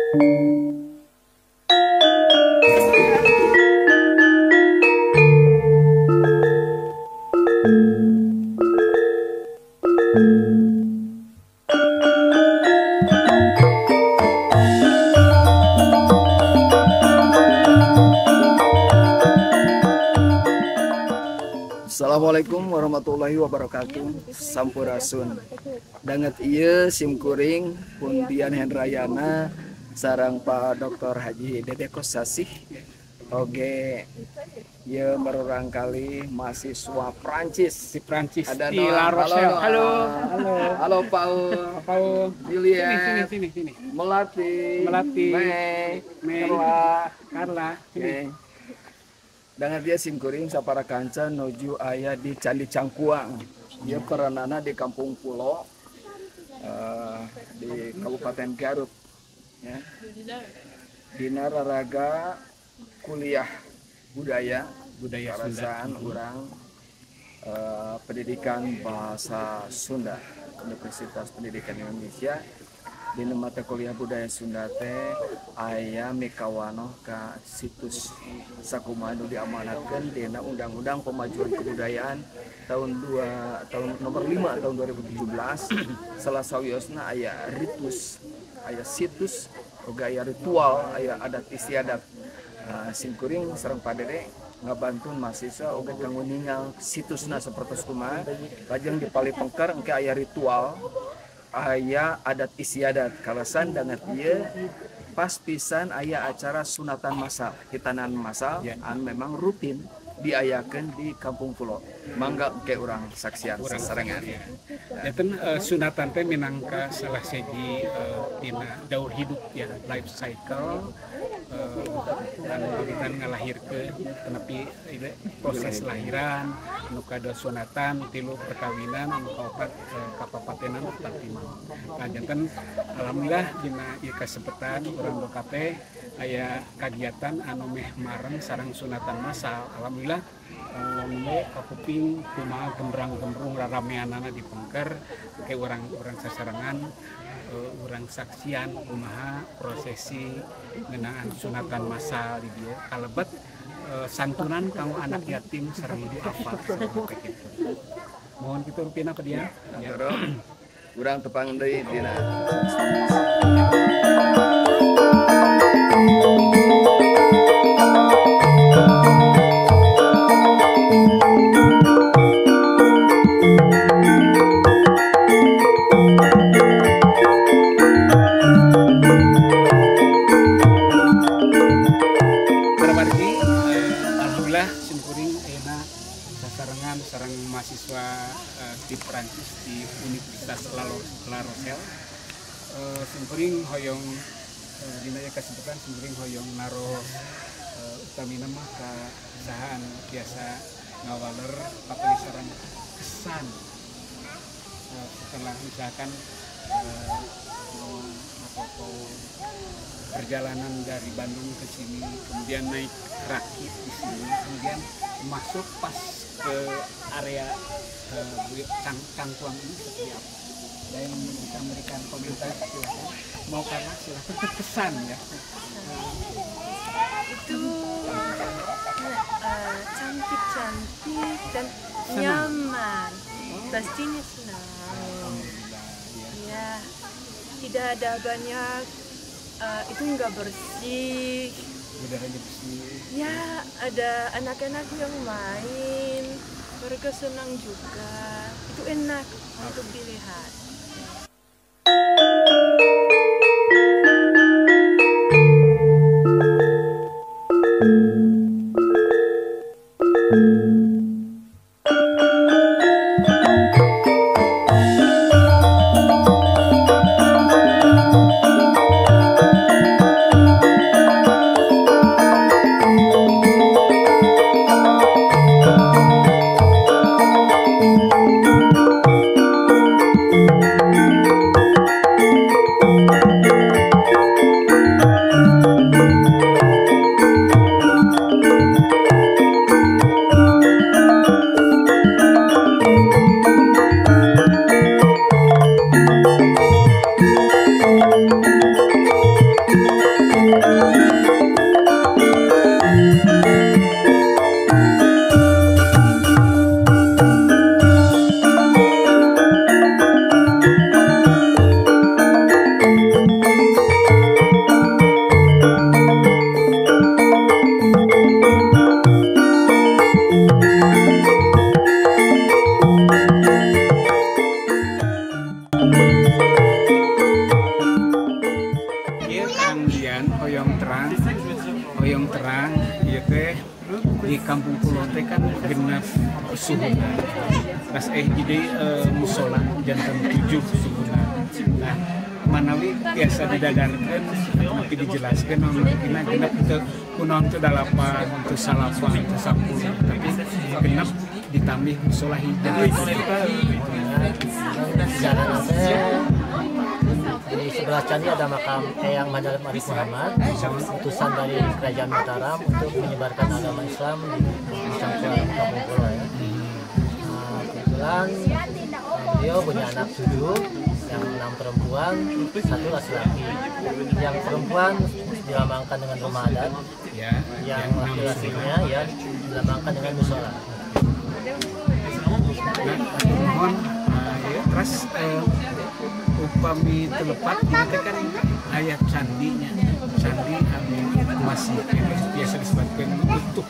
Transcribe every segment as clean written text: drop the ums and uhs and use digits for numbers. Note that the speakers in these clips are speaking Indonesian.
Assalamualaikum warahmatullahi wabarakatuh. Sampurasun. Danget ieu simkuring pundian Hendrayana sareng Pak Dr. Haji Dede Kosasih. Oge ieu barurang kali mahasiswa Prancis di Prancis ada di La Rochelle. Halo Paul. Juliet. Sini. Melati. Mei. Carla. Oke. Dengan dia simkuring sapara kanca nuju ayah di Candi Cangkuang. Dia peranana di Kampung Pulo di Kabupaten Garut. Ya. Dina raraga kuliah budaya Sarasaan urang pendidikan bahasa Sunda Universitas Pendidikan Indonesia. Di mata kuliah budaya Sunda teh aya mikawanoh ka situs sakumaha nu diamanatkeun dina Undang-Undang Pemajuan Kebudayaan tahun nomor 5 tahun 2017. Salah sawiosna aya ritus, aya situs, oge aya ritual, aya adat istiadat. Simkuring sareng Padede ngabantun mahasiswa oge kanggo ningal situsna sapertos kumaha lajeng dipalipengker engke aya ritual, aya adat istiadat. Kalasan danget ieu pas pisan aya acara sunatan massal, hitanan massal anu memang rutin diayakeun di Kampung Pulo. Mangga engke urang saksian sasarengan. Eten sunatan teh minangka salah siji dina daur hidup ya, life cycle anu kita ngalahirkeun tenepi proses lahiran nu kada sunatan tilu perkawinan anu kaopat kapapatenan Patimah. Janten alhamdulillah dina ieu kasempetan urang kabeh aya kagiatan anu meh mareng sareng sunatan massal. Alhamdulillah mulai kapuping kumaha gembrang-gembrung rarameanana dipengker ke urang sasarengan urang saksian kumaha prosesi ngeunaan sunatan massal di dieu kalebet santunan kanggo anak yatim sareng duafa kitu. Mohon kitu rupina ka dia. Urang tepang deui dina sareng mahasiswa di Prancis di Universitas La Rochelle. Simkuring hoyong dina kesempatan simkuring hoyong naruh utamina mah ka sahaan biasa ngawaler papalisaran kesan setelah misalkan perjalanan dari Bandung ke sini, kemudian naik rakit di sini, kemudian masuk pas ke area Cangkuang ini seperti apa? Dan bisa memberikan komentar silahkan. Mau karena silahkan kesan ya. Itu cantik dan nyaman. Pastinya senang. Ya, tidak ada banyak itu enggak bersih. Udaranya bersih. Ya, ada anak-anak yang main, mereka senang juga. Itu enak untuk dilihat. sekarang ieu teh di Kampung Pulau teh kan genep suhuna. Pas jadi musola jantan 7 suhuna. Nah, manawi biasa didadarkeun tapi dijelaskeun kita genep teu kunaon teu 8, teu 9, teu 10 tapi genep ditambih musola hijau. Sejarah di sebelah candi ada makam Eyang Madalim Arif Muhammad, utusan dari Kerajaan Mataram untuk menyebarkan agama Islam di Cangkuang Kampung Pulau ya. Nah, kebetulan beliau punya anak 7, yang 6 perempuan, 1 laki-laki. Yang perempuan dilambangkan dengan rumah adat, yang laki-lakinya ya dilambangkan dengan musola. Mohon terus upami telepat kita kan ayat candinya, candi anu masih kene biasa disebutkan utuh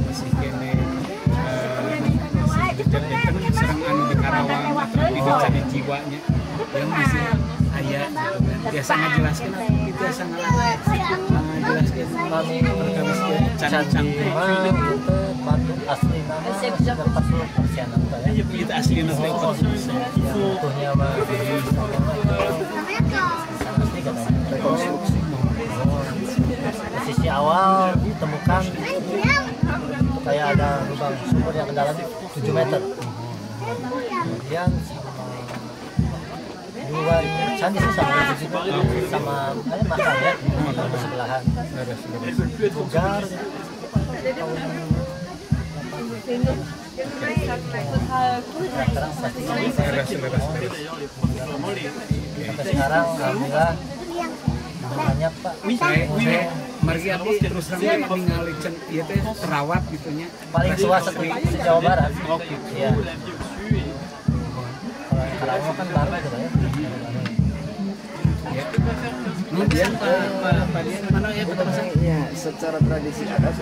masih kene dekat serang anu di Karawang atau di candi jiwanya yang masih ayat gitu kan. Biasa ngajelaskeun atau biasa ngajelaskeun Kami candi itu batu asli nama sudah 40% apa ya? Itu asli nama Utuhnya mah asli katanya. Rekonstruksi. Posisi awal ditemukan kayak ada lubang sumur yang kedalam 7 meter. Kemudian dua candi sih sama makam ya bersebelahan. Bugar sekarang sampai sekarang alhamdulillah banyak Pak. Margi abdi terus terang ningali ieu teh terawat gitunya. Paling tua se-Jawa Barat. Oh gitu. Iya. Kalau Karawang kan baru gitu ya. Kemudian mana ya Ya, secara tradisi adat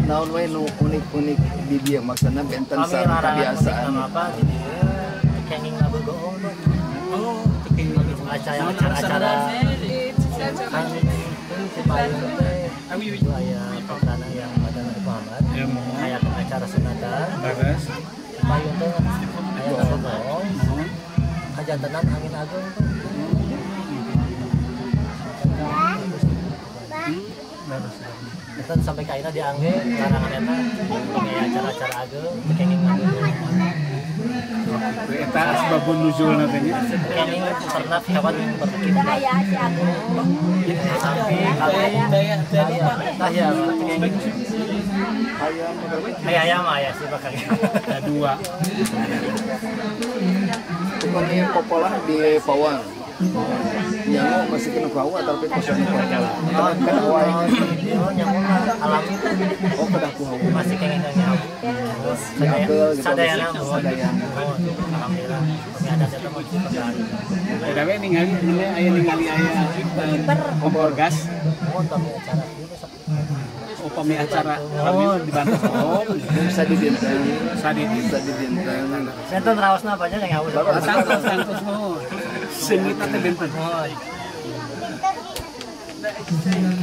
naon wae nu unik-unik di dia maksudna benten Kami sareng larangan kebiasaan. sama apa jadi kenging ngabogoong oh teking lagi acara-acara kan Cipayung teh aya perdana yang ada Nabi Muhammad kayak acara sunatan bagas Cipayung teh aya ngabogoong kajantenan angin agung tuh itu sampai ke akhirnya diangge larangan eta kayak acara-acara agung kenging ngabogoong eta asbabun nuzulna teh nya kenging pernah hewan berkiblat sapi ayam kenging ayam ayam sih bakal ada 2 Tukang popolah di Pawang. Nyango masih kena bau atau tapi kosan popolah. Kan kawai. nyangun alami Oh, kedah ku hawa. masih kenging nyawa sadayana alhamdulillah kami ada jatuh mau ada we ningali aya ningali aya kompor gas upami acara kami dibantu Bisa dibintang. sadit Bisa dibintang. Benten raosna apa aja yang haus santos mau seungit teh benten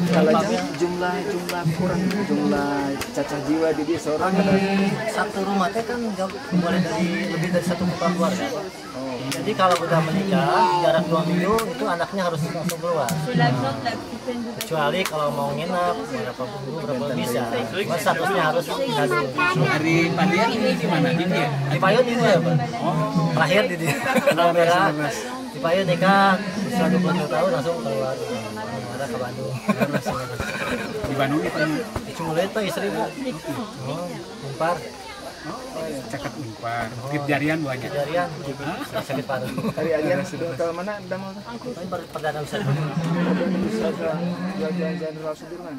Kalau jumlah kurang jumlah cacah jiwa di dia seorang di satu rumah teh kan boleh dari lebih dari 1 kepala keluarga. Jadi kalau udah menikah jarak 2 minggu itu anaknya harus langsung keluar. Kecuali kalau mau nginep berapa minggu berapa bisa. Cuma statusnya harus ngadu. hari pandian ini di mana di dia Di Payun ini ya, Pak. Terakhir di dia. Benang merah. Di Payun nikah usia 20 tahun langsung keluar. Ada ke Bandung. di Bandung itu Di Cumulit tuh istri Bu. Umpar, caket Unpar bukit jarian banyak kejadian sakit paru. hari Adian sudah ke mana? Damel. Tapi perdana wisata. Bisa ke jalan-jalan Jenderal Sudirman.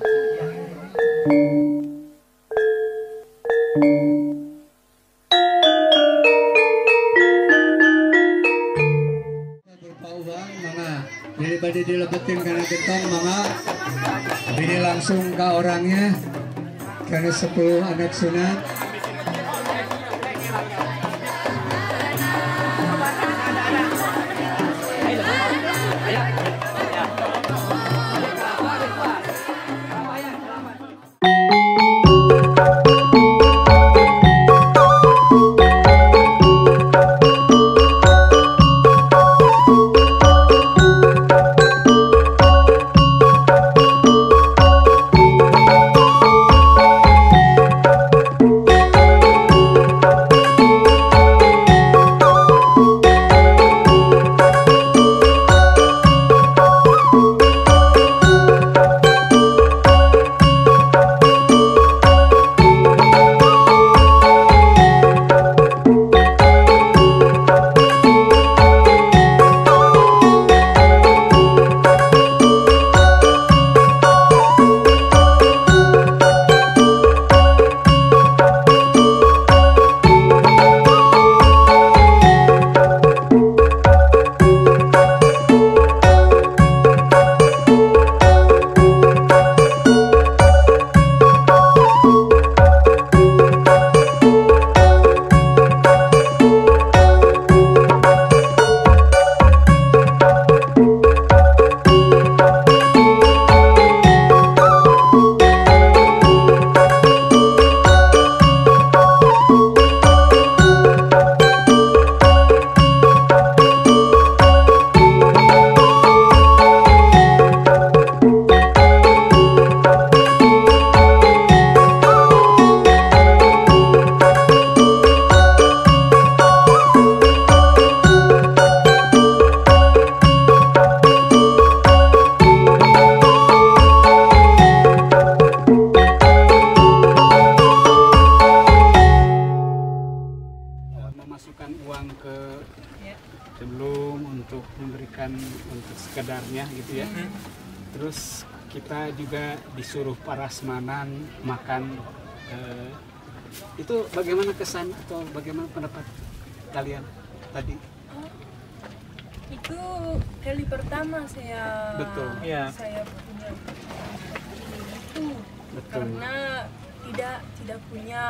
Berpaubang mangga daripada dilebetin karena gentong mangga ini langsung ke orangnya karena 10 anak sunat Terus kita juga disuruh prasmanan makan. Itu bagaimana kesan atau bagaimana pendapat kalian tadi? Itu kali pertama saya Betul. Iya. saya punya itu Betul. karena tidak punya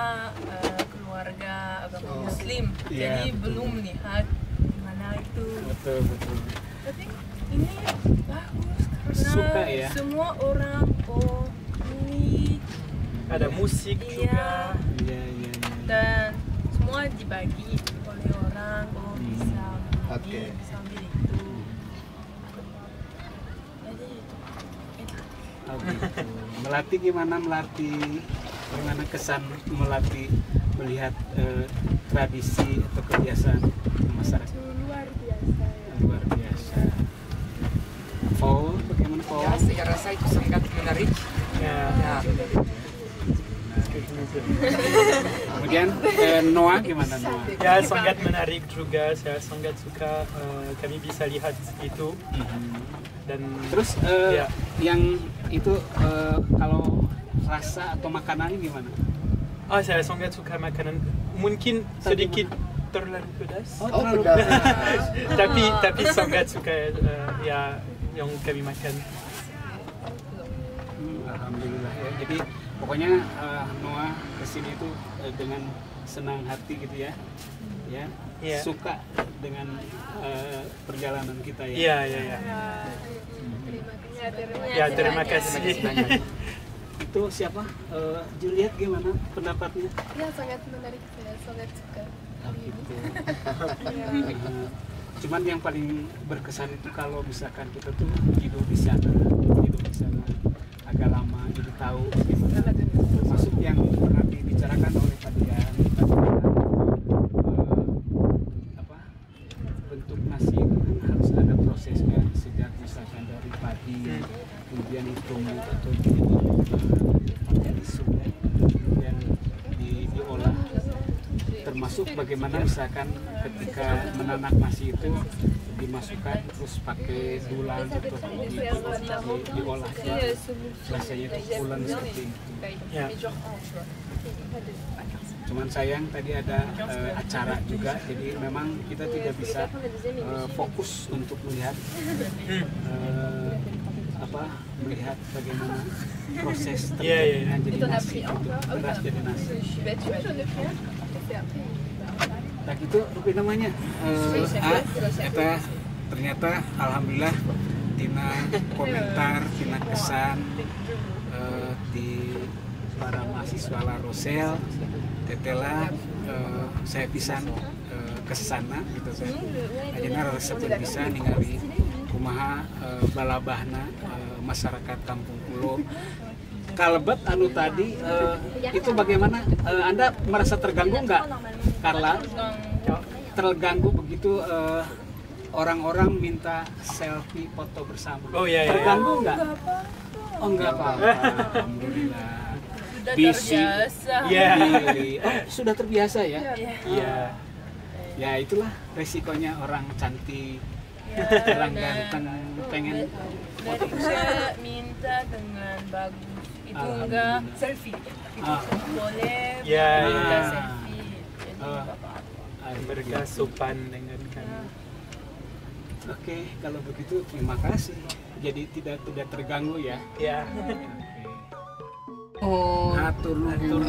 keluarga agama Muslim, Iya, jadi betul. belum lihat gimana itu. Betul. Tapi ini bagus karena Suka ya? semua orang ini Ada musik juga. iya, Iya. dan semua dibagi oleh orang bisa Oke. bisa ambil itu. Jadi enak. Oh, gitu. Melati gimana Melati? Gimana kesan Melati melihat tradisi atau kebiasaan masyarakat? Luar biasa ya. Luar biasa. Paul, bagaimana Paul? Ya, saya rasa itu sangat menarik. Ya. Ya, Kemudian Noah gimana Noah? Ya, sangat menarik juga. Saya sangat suka kami bisa lihat itu. Dan Terus ya. yang itu kalau rasa atau makanannya gimana? Saya sangat suka makanan. Mungkin sedikit terlalu pedas. Oh, pedas. tapi sangat suka ya yang kami makan. Alhamdulillah ya. Jadi pokoknya Noah kesini itu dengan senang hati gitu ya, Iya. suka dengan perjalanan kita ya. Iya. Ya, terima terima kasih. kasih banyak. Itu siapa? Juliet gimana pendapatnya? Ya, sangat menarik, saya sangat suka. Gitu. Cuman yang paling berkesan itu kalau misalkan kita tuh hidup di sana agak lama, jadi tahu gimana. Termasuk yang pernah dibicarakan oleh Pak Dian, bentuk nasi itu kan harus ada prosesnya, sejak misalkan dari padi, kemudian ditumbuk atau pakai isu, kemudian diolah, termasuk bagaimana misalkan ketika menanak nasi itu dimasukkan terus pakai bulan atau diolah rasanya itu bulan seperti itu. Ya. Cuman sayang tadi ada acara juga, jadi memang kita tidak bisa fokus untuk melihat melihat bagaimana proses terjadinya jadi nasi itu, beras jadi nasi. Nah gitu rupi namanya. Eta ternyata alhamdulillah tina komentar, tina kesan di para mahasiswa La Rochelle tetela saya pisan ke sana gitu kan. Ayeuna resep bisa ningali kumaha balabahna masyarakat Kampung Pulo. Kalebet anu tadi itu bagaimana? Anda merasa terganggu nggak, Carla? Terganggu begitu orang-orang minta selfie foto bersama? Oh iya. Terganggu nggak? Oh nggak apa-apa. Alhamdulillah. Sudah Busy. terbiasa. Iya. Oh, sudah terbiasa ya? Iya. Ya itulah resikonya orang cantik, orang ganteng, pengen foto bersama. Saya minta dengan bagus. Itu enggak selfie. Itu boleh Ya. minta selfie. Jadi Oh. apa-apa. Mereka sopan dengan kami. Oke, kalau begitu terima kasih. Jadi tidak terganggu ya. Ya. Hatur nuhun.